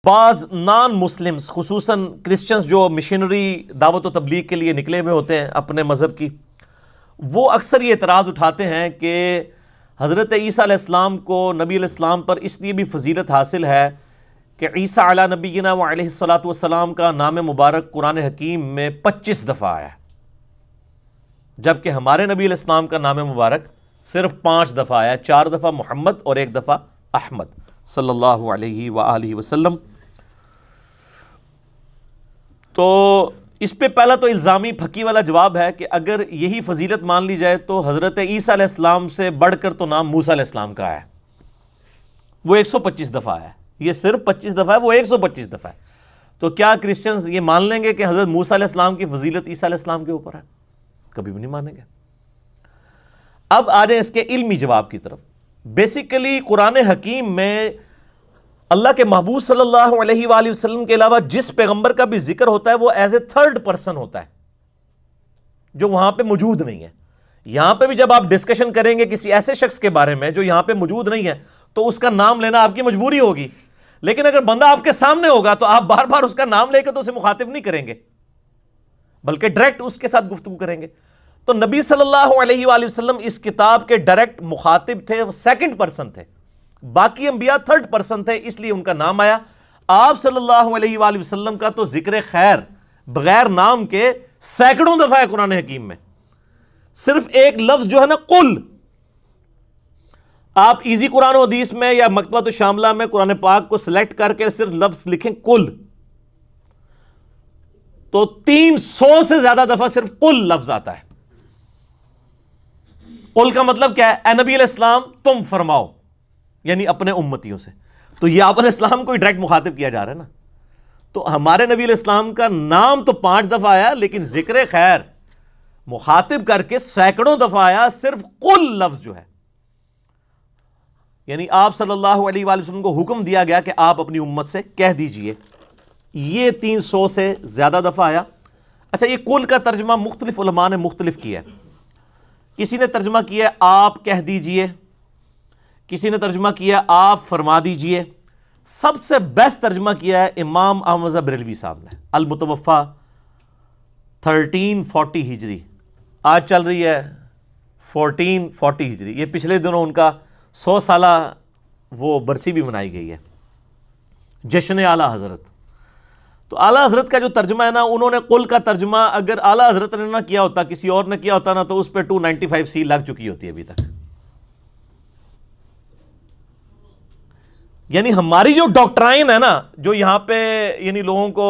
بعض non Muslims خصوصاً Christians جو مشنری دعوت و تبلیغ کے لیے نکلے ہوئے ہوتے ہیں اپنے مذہب کی، وہ اکثر یہ اعتراض اٹھاتے ہیں کہ حضرت عیسیٰ علیہ السلام کو نبی علیہ السلام پر اس لیے بھی فضیلت حاصل ہے کہ عیسیٰ علی نبینا و علیہ الصلاۃ والسلام کا نام مبارک قرآن حکیم میں 25 دفعہ آیا ہے، جبکہ ہمارے نبی علیہ السلام کا نام مبارک صرف 5 دفعہ آیا ہے، 4 دفعہ محمد اور 1 دفعہ احمد صلی اللہ علیہ وآلہ وسلم۔ تو اس پہ پہلا تو الزامی پھکی والا جواب ہے کہ اگر یہی فضیلت مان لی جائے تو حضرت عیسیٰ علیہ السلام سے بڑھ کر تو نام موسیٰ علیہ السلام کا ہے، وہ 125 دفعہ ہے، یہ صرف 25 دفعہ ہے، وہ 125 دفعہ ہے۔ تو کیا کرسچنز یہ مان لیں گے کہ حضرت موسیٰ علیہ السلام کی فضیلت عیسیٰ علیہ السلام کے اوپر ہے؟ کبھی بھی نہیں مانیں گے۔ اب آ جائیں اس کے علمی جواب کی طرف۔ بیسیکلی قرآن حکیم میں اللہ کے محبوب صلی اللہ علیہ وآلہ وسلم کے علاوہ جس پیغمبر کا بھی ذکر ہوتا ہے وہ ایز اے تھرڈ پرسن ہوتا ہے، جو وہاں پہ موجود نہیں ہے۔ یہاں پہ بھی جب آپ ڈسکشن کریں گے کسی ایسے شخص کے بارے میں جو یہاں پہ موجود نہیں ہے تو اس کا نام لینا آپ کی مجبوری ہوگی، لیکن اگر بندہ آپ کے سامنے ہوگا تو آپ بار بار اس کا نام لے کے تو اسے مخاطب نہیں کریں گے، بلکہ ڈائریکٹ اس کے ساتھ گفتگو کریں گے۔ تو نبی صلی اللہ علیہ وآلہ وسلم اس کتاب کے ڈائریکٹ مخاطب تھے، وہ سیکنڈ پرسن تھے، باقی انبیاء تھرڈ پرسن تھے، اس لیے ان کا نام آیا۔ آپ صلی اللہ علیہ وآلہ وسلم کا تو ذکر خیر بغیر نام کے سینکڑوں دفعہ ہے قرآن حکیم میں، صرف ایک لفظ جو ہے نا قل، آپ ایزی قرآن و حدیث میں یا مکتبۃ الشاملہ میں قرآن پاک کو سلیکٹ کر کے صرف لفظ لکھیں قل، تو 300 سے زیادہ دفعہ صرف قل لفظ آتا ہے۔ قل کا مطلب کیا ہے؟ اے نبی علیہ السلام تم فرماؤ، یعنی اپنے امتیوں سے۔ تو یہ آپ علیہ السلام کو ڈائریکٹ مخاطب کیا جا رہا ہے نا۔ تو ہمارے نبی علیہ السلام کا نام تو 5 دفعہ آیا، لیکن ذکر خیر مخاطب کر کے سینکڑوں دفعہ آیا، صرف قل لفظ جو ہے، یعنی آپ صلی اللہ علیہ وآلہ وسلم کو حکم دیا گیا کہ آپ اپنی امت سے کہہ دیجئے، یہ 300 سے زیادہ دفعہ آیا۔ اچھا، یہ قل کا ترجمہ مختلف علماء نے مختلف کیا ہے۔ کسی نے ترجمہ کیا آپ کہہ دیجئے، کسی نے ترجمہ کیا آپ فرما دیجئے۔ سب سے بیسٹ ترجمہ کیا ہے امام احمد رضا بریلوی صاحب نے، المتوفا 1340 ہجری، آج چل رہی ہے 1440 ہجری، یہ پچھلے دنوں ان کا 100 سالہ وہ برسی بھی منائی گئی ہے، جشن اعلیٰ حضرت۔ تو اعلیٰ حضرت کا جو ترجمہ ہے نا، انہوں نے قل کا ترجمہ اگر اعلیٰ حضرت نے نہ کیا ہوتا، کسی اور نے کیا ہوتا نا، تو اس پہ 295 لگ چکی ہوتی ہے ابھی تک۔ یعنی ہماری جو ڈاکٹرائن ہے نا، جو یہاں پہ یعنی لوگوں کو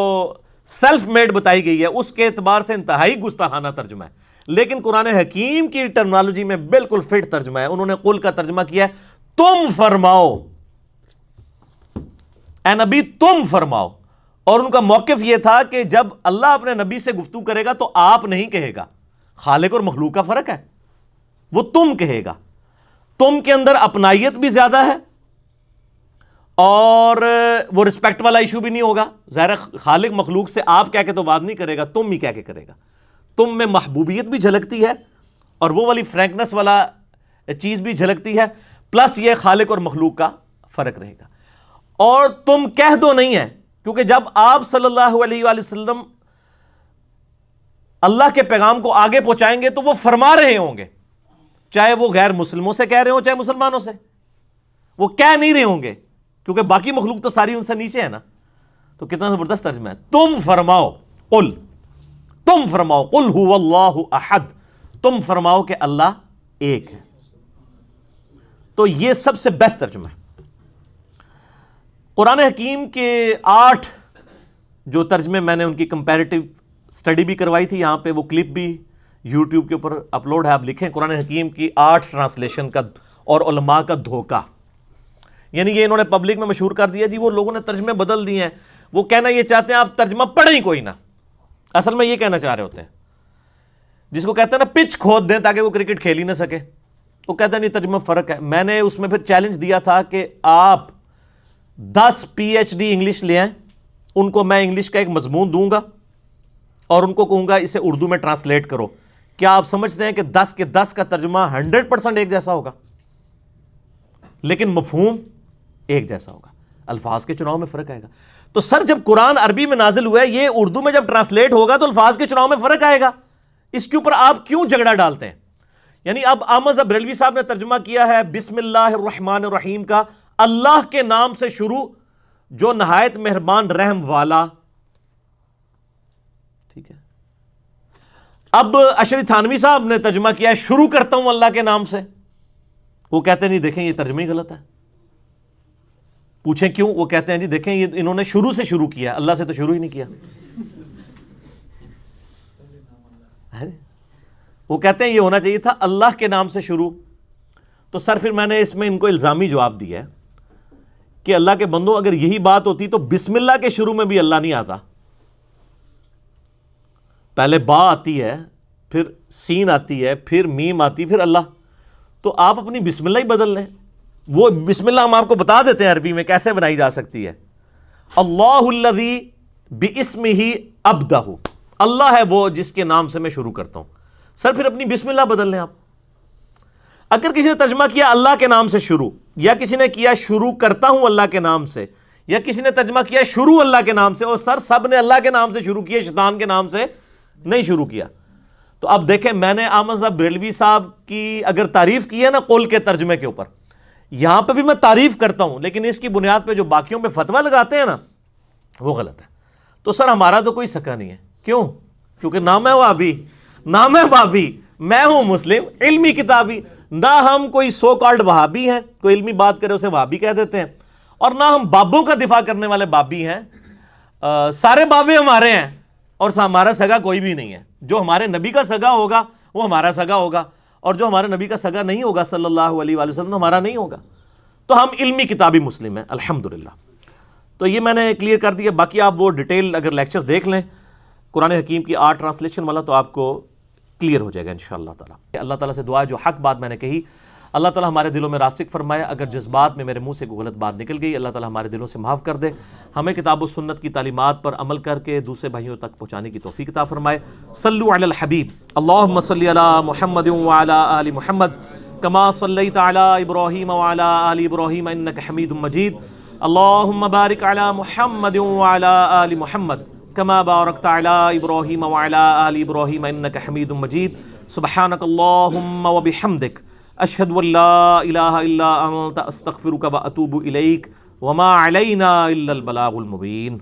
سیلف میڈ بتائی گئی ہے، اس کے اعتبار سے انتہائی گستاخانہ ترجمہ ہے، لیکن قرآن حکیم کی ٹرمنالوجی میں بالکل فٹ ترجمہ ہے۔ انہوں نے قل کا ترجمہ کیا ہے تم فرماؤ، اے نبی تم فرماؤ، اور ان کا موقف یہ تھا کہ جب اللہ اپنے نبی سے گفتگو کرے گا تو آپ نہیں کہے گا، خالق اور مخلوق کا فرق ہے، وہ تم کہے گا۔ تم کے اندر اپنائیت بھی زیادہ ہے اور وہ رسپیکٹ والا ایشو بھی نہیں ہوگا، ظاہر خالق مخلوق سے آپ کہہ کے تو بات نہیں کرے گا، تم ہی کہہ کے کرے گا۔ تم میں محبوبیت بھی جھلکتی ہے اور وہ والی فرینکنس والا چیز بھی جھلکتی ہے، پلس یہ خالق اور مخلوق کا فرق رہے گا۔ اور تم کہہ دو نہیں ہے، کیونکہ جب آپ صلی اللہ علیہ وآلہ وسلم اللہ کے پیغام کو آگے پہنچائیں گے تو وہ فرما رہے ہوں گے، چاہے وہ غیر مسلموں سے کہہ رہے ہوں چاہے مسلمانوں سے، وہ کہہ نہیں رہے ہوں گے، کیونکہ باقی مخلوق تو ساری ان سے نیچے ہے نا۔ تو کتنا زبردست ترجمہ ہے، تم فرماؤ قل، تم فرماؤ قل هو اللہ احد، تم فرماؤ کہ اللہ ایک ہے۔ تو یہ سب سے بیسٹ ترجمہ ہے۔ قرآن حکیم کے 8 جو ترجمے میں نے ان کی کمپیریٹیو سٹڈی بھی کروائی تھی، یہاں پہ وہ کلپ بھی یوٹیوب کے اوپر اپلوڈ ہے، آپ لکھیں قرآن حکیم کی 8 ٹرانسلیشن کا اور علماء کا دھوکہ، یعنی یہ انہوں نے پبلک میں مشہور کر دیا، جی وہ لوگوں نے ترجمے بدل دیے ہیں، وہ کہنا یہ چاہتے ہیں آپ ترجمہ پڑھیں ہی کوئی نہ، اصل میں یہ کہنا چاہ رہے ہوتے ہیں، جس کو کہتے ہیں نا پچ کھود دیں تاکہ وہ کرکٹ کھیل ہی نہ سکے، وہ کہتے ہیں نہیں ترجمہ فرق ہے۔ میں نے اس میں پھر چیلنج دیا تھا کہ آپ 10 PhD انگلش لے آئیں، ان کو میں انگلش کا ایک مضمون دوں گا اور ان کو کہوں گا اسے اردو میں ٹرانسلیٹ کرو، کیا آپ سمجھتے ہیں کہ 10 کے 10 کا ترجمہ 100% ایک جیسا ہوگا؟ لیکن مفہوم ایک جیسا ہوگا۔ الفاظ کے چناؤ میں فرق آئے گا. تو سر جب قرآن عربی میں نازل ہوا ہے، یہ اردو میں جب ٹرانسلیٹ ہوگا تو الفاظ کے چناؤ میں فرق آئے گا. اس کے اوپر آپ کیوں جھگڑا ڈالتے ہیں؟ یعنی اب احمد بریلوی صاحب نے ترجمہ کیا ہے بسم اللہ الرحمن الرحیم کا، اللہ کے نام سے شروع جو نہایت مہربان رحم والا. ٹھیک ہے. اب اشری تھانوی صاحب نے ترجمہ کیا ہے شروع کرتا ہوں اللہ کے نام سے. وہ کہتے ہیں نہیں دیکھیں یہ ترجمہ ہی غلط ہے. پوچھیں کیوں؟ وہ کہتے ہیں جی دیکھیں یہ انہوں نے شروع سے شروع کیا، اللہ سے تو شروع ہی نہیں کیا. وہ کہتے ہیں یہ ہونا چاہیے تھا اللہ کے نام سے شروع. تو سر پھر میں نے اس میں ان کو الزامی جواب دیا ہے کہ اللہ کے بندوں اگر یہی بات ہوتی تو بسم اللہ کے شروع میں بھی اللہ نہیں آتا. پہلے با آتی ہے، پھر سین آتی ہے، پھر میم آتی ہے، پھر اللہ. تو آپ اپنی بسم اللہ ہی بدل لیں. وہ بسم اللہ ہم آپ کو بتا دیتے ہیں عربی میں کیسے بنائی جا سکتی ہے. اللہ الذی باسمہ ابدہ، اللہ ہے وہ جس کے نام سے میں شروع کرتا ہوں. سر پھر اپنی بسم اللہ بدل لیں آپ. اگر کسی نے ترجمہ کیا اللہ کے نام سے شروع، یا کسی نے کیا شروع کرتا ہوں اللہ کے نام سے، یا کسی نے ترجمہ کیا شروع اللہ کے نام سے، اور سر سب نے اللہ کے نام سے شروع کیا، شیطان کے نام سے نہیں شروع کیا. تو اب دیکھیں میں نے احمد بریلوی صاحب کی اگر تعریف کی ہے نا قول کے ترجمے کے اوپر، یہاں پہ بھی میں تعریف کرتا ہوں، لیکن اس کی بنیاد پہ جو باقیوں پہ فتویٰ لگاتے ہیں نا وہ غلط ہے. تو سر ہمارا تو کوئی سکا نہیں ہے. کیوں؟ کیونکہ نام ہے وہابی، نام ہے بابی، میں ہوں مسلم علمی کتابی. نہ ہم کوئی سو کالڈ وہابی ہیں، کوئی علمی بات کرے اسے وہابی کہہ دیتے ہیں، اور نہ ہم بابوں کا دفاع کرنے والے بابی ہیں. سارے بابے ہمارے ہیں اور ہمارا سگا کوئی بھی نہیں ہے. جو ہمارے نبی کا سگا ہوگا وہ ہمارا سگا ہوگا، اور جو ہمارے نبی کا سگا نہیں ہوگا صلی اللہ علیہ وآلہ وسلم ہمارا نہیں ہوگا. تو ہم علمی کتابی مسلم ہیں الحمدللہ. تو یہ میں نے کلیئر کر دیا. باقی آپ وہ ڈیٹیل اگر لیکچر دیکھ لیں قرآن حکیم کی آرٹ ٹرانسلیشن والا تو آپ کو کلیئر ہو جائے گا انشاءاللہ تعالیٰ. اللہ تعالیٰ سے دعا ہے جو حق بات میں نے کہی اللہ تعالیٰ ہمارے دلوں میں راسخ فرمائے. اگر جذبات میں میرے منہ سے کوئی غلط بات نکل گئی اللہ تعالیٰ ہمارے دلوں سے معاف کر دے. ہمیں کتاب و سنت کی تعلیمات پر عمل کر کے دوسرے بھائیوں تک پہنچانے کی توفیق عطا فرمائے. صلو علی الحبیب اللہم صلی علی محمد وعلی آل محمد کما صلیت علی ابراہیم وعلی آل ابراہیم انک حمید مجید. اللہم بارک علی محمد وعلی آل محمد کما بارکت علی ابراہیم وعلی آل ابراہیم انک حمید مجید. سبحانک اللہم وبحمدک اشہد ان لا الہ الا انت استغفرک واتوب الیک وما علینا الا البلاغ المبین.